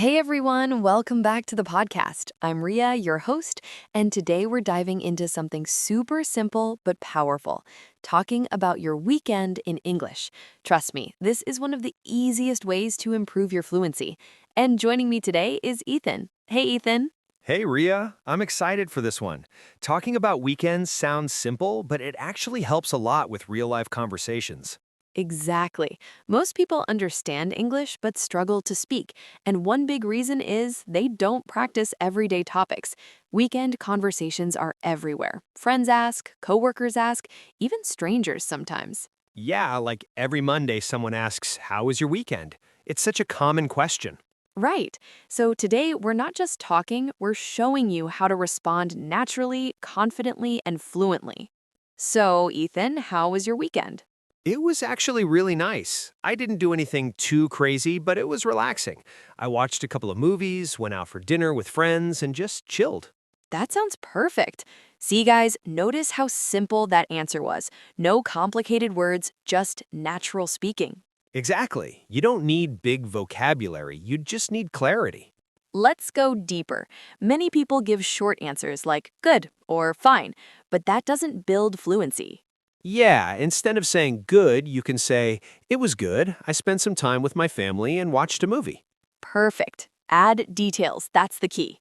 Hey everyone, welcome back to the podcast. I'm Ria, your host, and today we're diving into something super simple but powerful, talking about your weekend in English. Trust me, this is one of the easiest ways to improve your fluency. And joining me today is Ethan. Hey Ethan. Hey, Ria. I'm excited for this one. Talking about weekends sounds simple, but it actually helps a lot with real-life conversations. Exactly. Most people understand English but struggle to speak, and one big reason is they don't practice everyday topics. Weekend conversations are everywhere. Friends ask, coworkers ask, even strangers sometimes. Yeah, like every Monday someone asks, "How was your weekend?" It's such a common question. Right. So today we're not just talking, we're showing you how to respond naturally, confidently, and fluently. So, Ethan, how was your weekend? It was actually really nice. I didn't do anything too crazy, but it was relaxing. I watched a couple of movies, went out for dinner with friends, and just chilled. That sounds perfect. See, guys, notice how simple that answer was. No complicated words, just natural speaking. Exactly. You don't need big vocabulary, you just need clarity. Let's go deeper. Many people give short answers like good or fine, but that doesn't build fluency. Yeah, instead of saying good, you can say, "It was good. I spent some time with my family and watched a movie." Perfect. Add details, that's the key.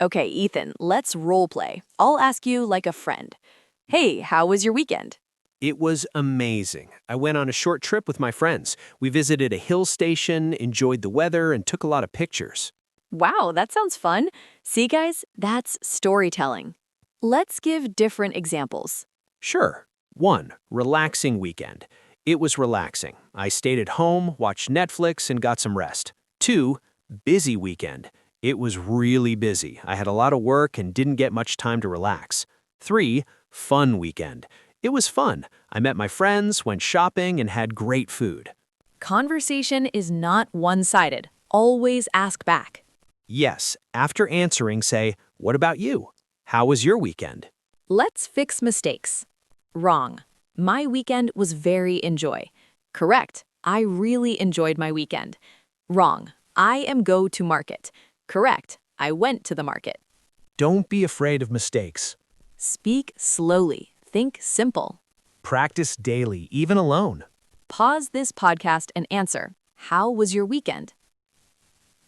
Okay, Ethan, let's role play. I'll ask you like a friend. Hey, how was your weekend? It was amazing. I went on a short trip with my friends. We visited a hill station, enjoyed the weather, and took a lot of pictures. Wow, that sounds fun. See, guys, that's storytelling. Let's give different examples. Sure. 1. Relaxing weekend. It was relaxing. I stayed at home, watched Netflix, and got some rest. 2. Busy weekend. It was really busy. I had a lot of work and didn't get much time to relax. 3. Fun weekend. It was fun. I met my friends, went shopping, and had great food. Conversation is not one-sided. Always ask back. Yes, after answering, say, "What about you? How was your weekend?" Let's fix mistakes. Wrong. My weekend was very enjoy. Correct. I really enjoyed my weekend. Wrong. I am go to market. Correct. I went to the market. Don't be afraid of mistakes. Speak slowly. Think simple. Practice daily, even alone. Pause this podcast and answer. How was your weekend?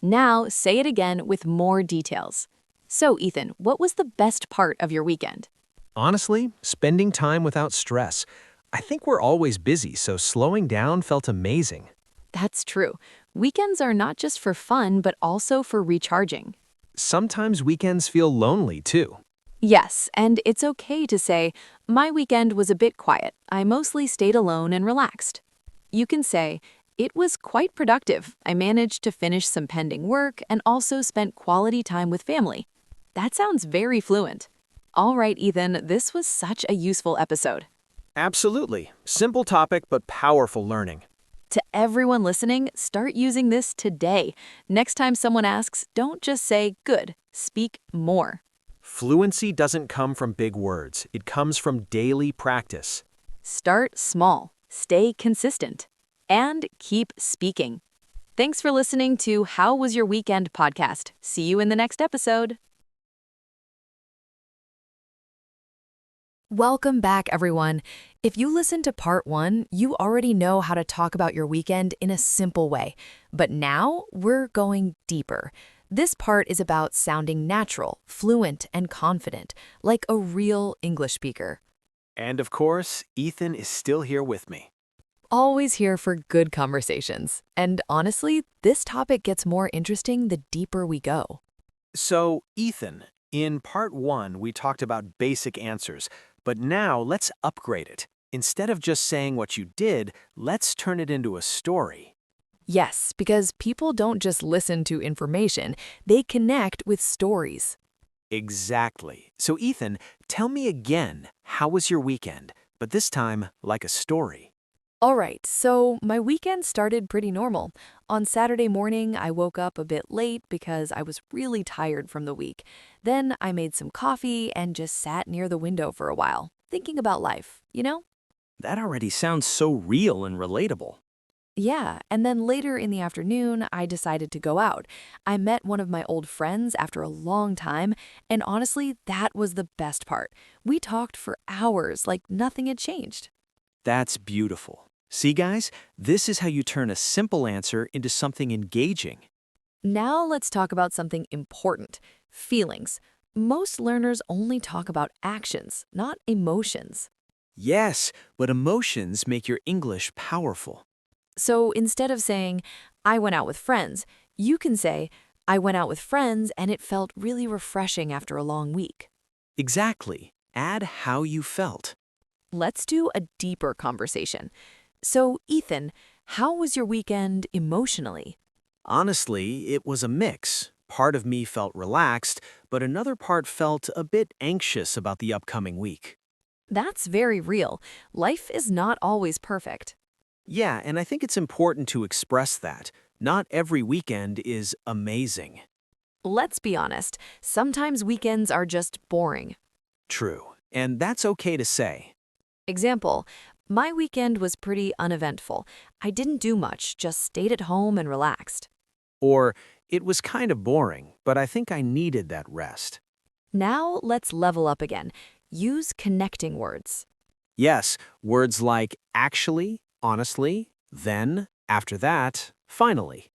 Now say it again with more details. So, Ethan, what was the best part of your weekend? Honestly, spending time without stress. I think we're always busy, so slowing down felt amazing. That's true. Weekends are not just for fun, but also for recharging. Sometimes weekends feel lonely, too. Yes, and it's okay to say, my weekend was a bit quiet. I mostly stayed alone and relaxed. You can say, it was quite productive. I managed to finish some pending work and also spent quality time with family. That sounds very fluent. All right, Ethan, this was such a useful episode. Absolutely. Simple topic, but powerful learning. To everyone listening, start using this today. Next time someone asks, don't just say good, speak more. Fluency doesn't come from big words. It comes from daily practice. Start small, stay consistent, and keep speaking. Thanks for listening to How Was Your Weekend podcast. See you in the next episode. Welcome back, everyone. If you listened to part 1, you already know how to talk about your weekend in a simple way. But now we're going deeper. This part is about sounding natural, fluent, and confident, like a real English speaker. And of course, Ethan is still here with me. Always here for good conversations. And honestly, this topic gets more interesting the deeper we go. So, Ethan, in part 1, we talked about basic answers, but now let's upgrade it. Instead of just saying what you did, let's turn it into a story. Yes, because people don't just listen to information, they connect with stories. Exactly. So, Ethan, tell me again, how was your weekend? But this time, like a story. All right, so my weekend started pretty normal. On Saturday morning, I woke up a bit late because I was really tired from the week. Then I made some coffee and just sat near the window for a while, thinking about life, you know? That already sounds so real and relatable. Yeah, and then later in the afternoon, I decided to go out. I met one of my old friends after a long time, and honestly, that was the best part. We talked for hours like nothing had changed. That's beautiful. See, guys, this is how you turn a simple answer into something engaging. Now let's talk about something important, feelings. Most learners only talk about actions, not emotions. Yes, but emotions make your English powerful. So instead of saying, I went out with friends, you can say, I went out with friends and it felt really refreshing after a long week. Exactly. Add how you felt. Let's do a deeper conversation. So, Ethan, how was your weekend emotionally? Honestly, it was a mix. Part of me felt relaxed, but another part felt a bit anxious about the upcoming week. That's very real. Life is not always perfect. Yeah, and I think it's important to express that. Not every weekend is amazing. Let's be honest, sometimes weekends are just boring. True, and that's okay to say. Example, my weekend was pretty uneventful. I didn't do much, just stayed at home and relaxed. Or, it was kind of boring, but I think I needed that rest. Now let's level up again. Use connecting words. Yes, words like actually, honestly, then, after that, finally.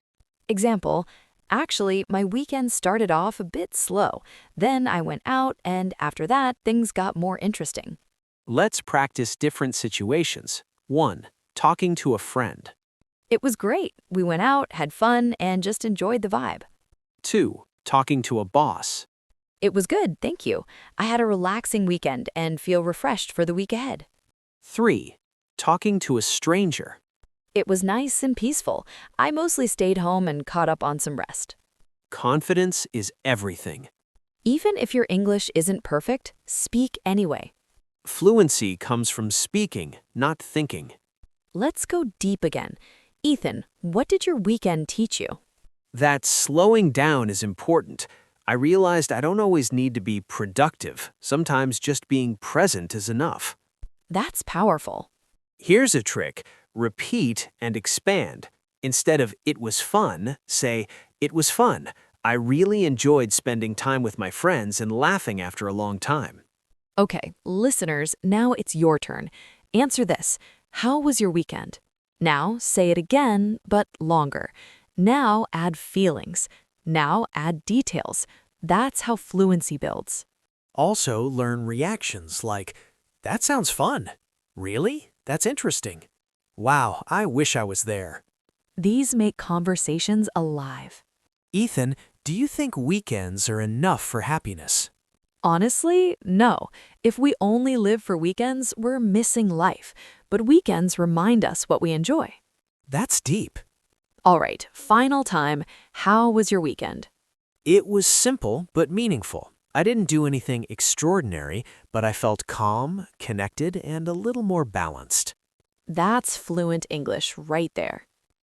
Example, actually, my weekend started off a bit slow. Then I went out, and after that, things got more interesting. Let's practice different situations. 1. Talking to a friend. It was great. We went out, had fun, and just enjoyed the vibe. 2. Talking to a boss. It was good, thank you. I had a relaxing weekend and feel refreshed for the week ahead. 3. Talking to a stranger. It was nice and peaceful. I mostly stayed home and caught up on some rest. Confidence is everything. Even if your English isn't perfect, speak anyway. Fluency comes from speaking, not thinking. Let's go deep again. Ethan, what did your weekend teach you? That slowing down is important. I realized I don't always need to be productive. Sometimes just being present is enough. That's powerful. Here's a trick. Repeat and expand. Instead of it was fun, say it was fun. I really enjoyed spending time with my friends and laughing after a long time. Okay, listeners, now it's your turn. Answer this. How was your weekend? Now say it again, but longer. Now add feelings. Now add details. That's how fluency builds. Also, learn reactions like, that sounds fun. Really? That's interesting. Wow, I wish I was there. These make conversations alive. Ethan, do you think weekends are enough for happiness? Honestly, no. If we only live for weekends, we're missing life. But weekends remind us what we enjoy. That's deep. All right, final time. How was your weekend? It was simple but meaningful. I didn't do anything extraordinary, but I felt calm, connected, and a little more balanced. That's fluent English right there.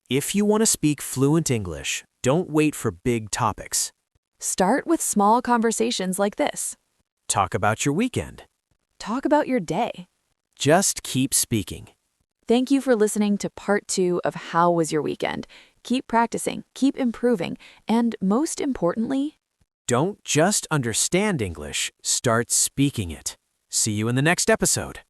If you want to speak fluent English, don't wait for big topics. Start with small conversations like this. Talk about your weekend. Talk about your day. Just keep speaking. Thank you for listening to part 2 of How Was Your Weekend? Keep practicing, keep improving, and most importantly, Don't just understand English, start speaking it. See you in the next episode.